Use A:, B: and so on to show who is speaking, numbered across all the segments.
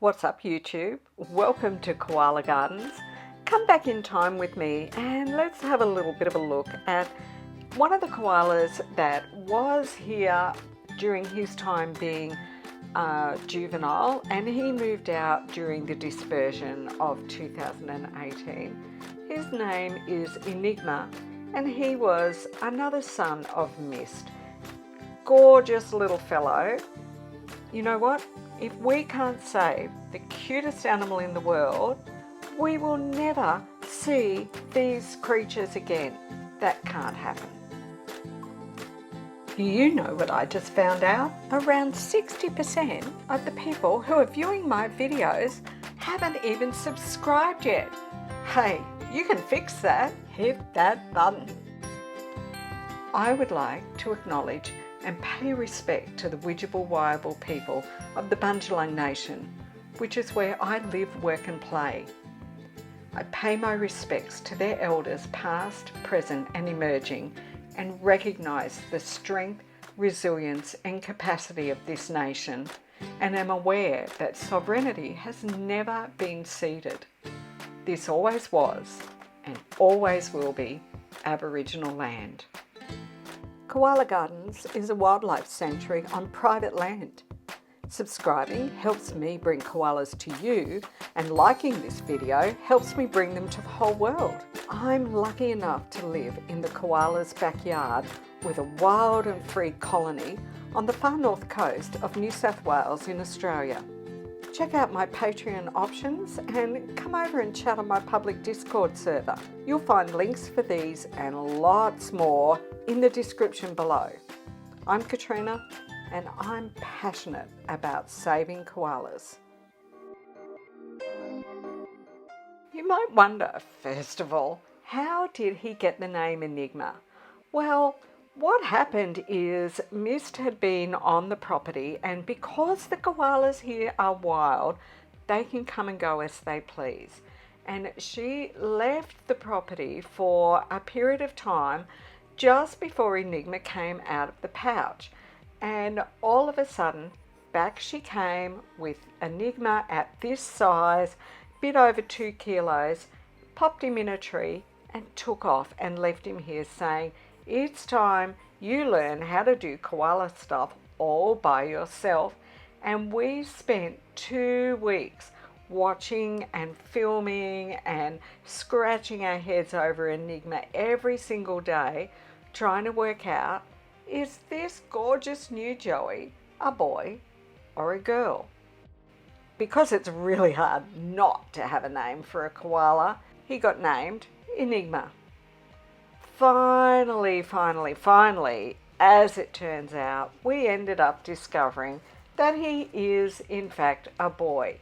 A: What's up YouTube? Welcome to Koala Gardens. Come back in time with me and let's have a little bit of a look at one of the koalas that was here during his time being juvenile, and he moved out during the dispersion of 2018. His name is Enigma and he was another son of Mist. Gorgeous little fellow. You know what? If we can't save the cutest animal in the world, we will never see these creatures again. That can't happen. You know what I just found out? Around 60% of the people who are viewing my videos haven't even subscribed yet. Hey, you can fix that. Hit that button. I would like to acknowledge and pay respect to the Widjabul Waiable people of the Bundjalung Nation, which is where I live, work and play. I pay my respects to their elders past, present and emerging, and recognise the strength, resilience and capacity of this nation, and am aware that sovereignty has never been ceded. This always was and always will be Aboriginal land. Koala Gardens is a wildlife sanctuary on private land. Subscribing helps me bring koalas to you, and liking this video helps me bring them to the whole world. I'm lucky enough to live in the koala's backyard with a wild and free colony on the far north coast of New South Wales in Australia. Check out my Patreon options and come over and chat on my public Discord server. You'll find links for these and lots more in the description below. I'm Katrina and I'm passionate about saving koalas. You might wonder, first of all, how did he get the name Enigma? Well, what happened is Mist had been on the property, and because the koalas here are wild, they can come and go as they please. And she left the property for a period of time just before Enigma came out of the pouch. And all of a sudden, back she came with Enigma at this size, bit over 2 kilos, popped him in a tree and took off and left him here saying, "It's time you learn how to do koala stuff all by yourself." And we spent 2 weeks watching and filming and scratching our heads over Enigma every single day, trying to work out, is this gorgeous new Joey a boy or a girl? Because it's really hard not to have a name for a koala, he got named Enigma. Finally, as it turns out, we ended up discovering that he is in fact a boy.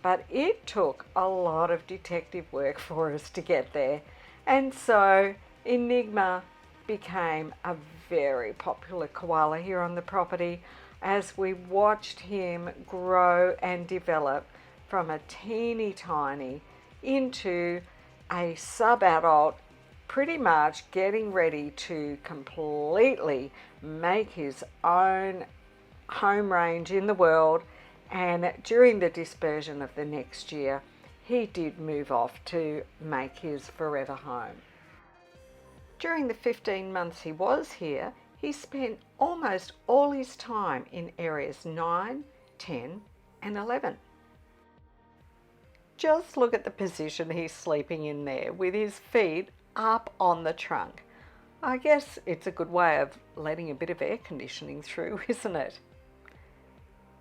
A: But it took a lot of detective work for us to get there. And so Enigma became a very popular koala here on the property as we watched him grow and develop from a teeny tiny into a sub-adult, pretty much getting ready to completely make his own home range in the world. And during the dispersion of the next year, he did move off to make his forever home. During the 15 months he was here, he spent almost all his time in areas 9, 10 and 11. Just look at the position he's sleeping in there with his feet up on the trunk. I guess it's a good way of letting a bit of air conditioning through, isn't it?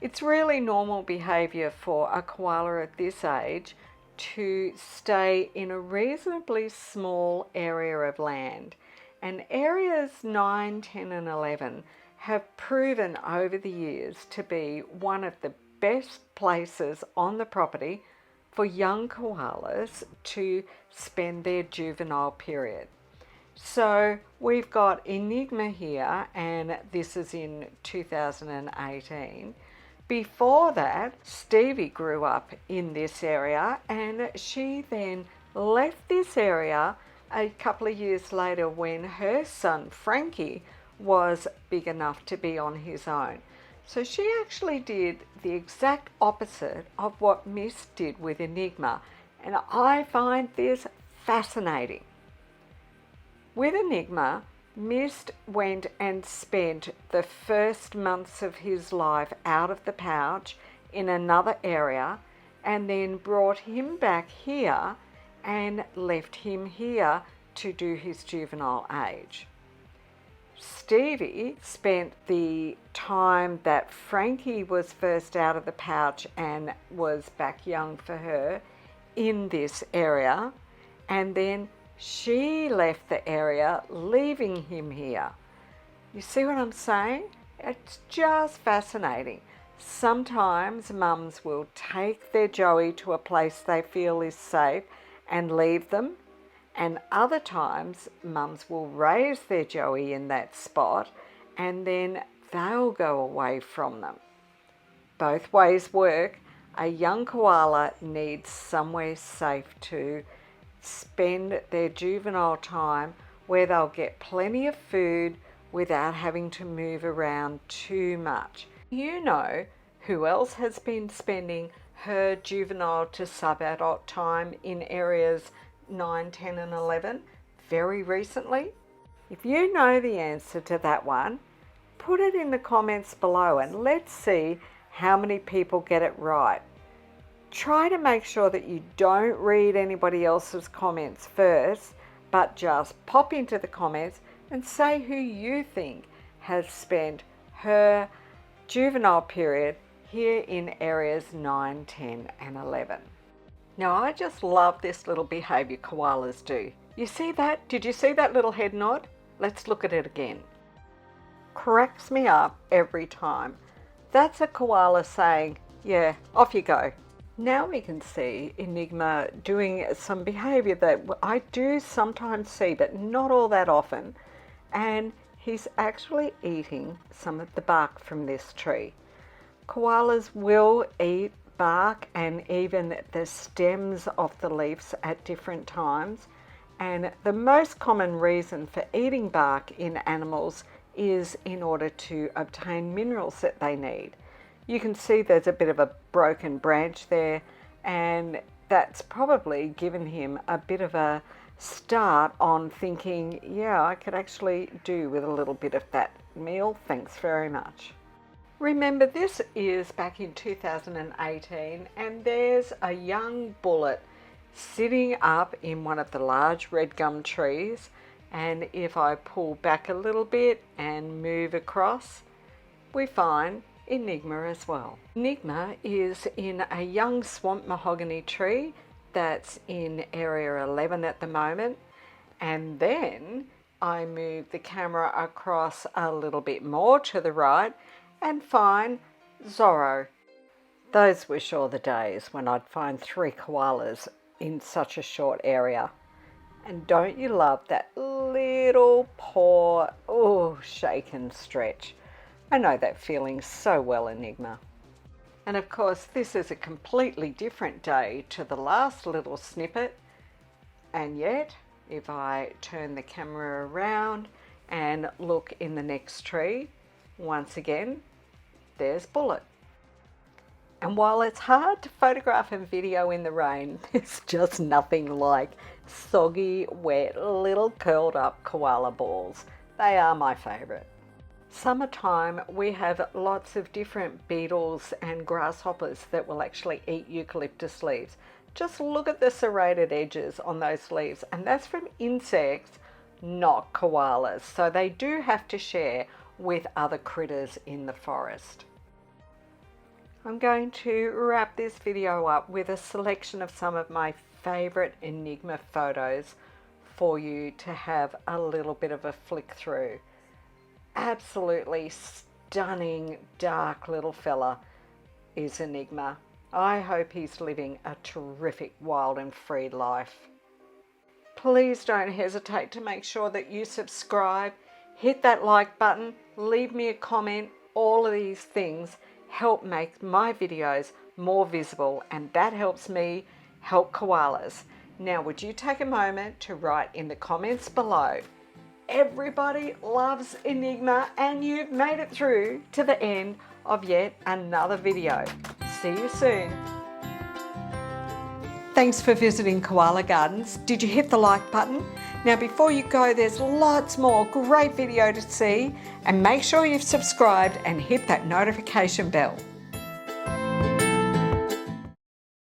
A: It's really normal behaviour for a koala at this age to stay in a reasonably small area of land. And areas 9, 10 and 11 have proven over the years to be one of the best places on the property for young koalas to spend their juvenile period. So we've got Enigma here, and this is in 2018. Before that, Stevie grew up in this area, and she then left this area a couple of years later when her son Frankie was big enough to be on his own. So she actually did the exact opposite of what Miss did with Enigma, and I find this fascinating. With Enigma, Mist went and spent the first months of his life out of the pouch in another area, and then brought him back here and left him here to do his juvenile age. Stevie spent the time that Frankie was first out of the pouch and was back young for her in this area, and then she left the area, leaving him here. You see what I'm saying? It's just fascinating. Sometimes mums will take their Joey to a place they feel is safe and leave them, and other times mums will raise their Joey in that spot and then they'll go away from them. Both ways work. A young koala needs somewhere safe to spend their juvenile time where they'll get plenty of food without having to move around too much. You know who else has been spending her juvenile to sub-adult time in areas 9, 10 and 11 very recently? If you know the answer to that one, put it in the comments below and let's see how many people get it right. Try to make sure that you don't read anybody else's comments first, but just pop into the comments and say who you think has spent her juvenile period here in areas 9, 10 and 11. Now I just love this little behaviour koalas do. You see that? Did you see that little head nod? Let's look at it again. Cracks me up every time. That's a koala saying, yeah, off you go. Now we can see Enigma doing some behaviour that I do sometimes see, but not all that often. And he's actually eating some of the bark from this tree. Koalas will eat bark and even the stems of the leaves at different times. And the most common reason for eating bark in animals is in order to obtain minerals that they need. You can see there's a bit of a broken branch there, and that's probably given him a bit of a start on thinking, yeah, I could actually do with a little bit of that meal, thanks very much. Remember, this is back in 2018, and there's a young bullet sitting up in one of the large red gum trees, and if I pull back a little bit and move across, we find Enigma as well. Enigma is in a young swamp mahogany tree that's in area 11 at the moment, and then I move the camera across a little bit more to the right and find Zorro. Those were sure the days when I'd find 3 koalas in such a short area. And don't you love that little paw, oh, shake and stretch. I know that feeling so well, Enigma. And of course, this is a completely different day to the last little snippet. And yet, if I turn the camera around and look in the next tree, once again, there's Bullet. And while it's hard to photograph and video in the rain, it's just nothing like soggy, wet, little curled up koala balls. They are my favourite. Summertime, we have lots of different beetles and grasshoppers that will actually eat eucalyptus leaves. Just look at the serrated edges on those leaves, and that's from insects, not koalas. So they do have to share with other critters in the forest. I'm going to wrap this video up with a selection of some of my favourite Enigma photos for you to have a little bit of a flick through. Absolutely stunning, dark little fella is Enigma. I hope he's living a terrific wild and free life. Please don't hesitate to make sure that you subscribe, hit that like button, leave me a comment. All of these things help make my videos more visible, and that helps me help koalas. Now, would you take a moment to write in the comments below, everybody loves Enigma and you've made it through to the end of yet another video. See you soon. Thanks for visiting Koala Gardens. Did you hit the like button? Now before you go, there's lots more great video to see, and make sure you've subscribed and hit that notification bell.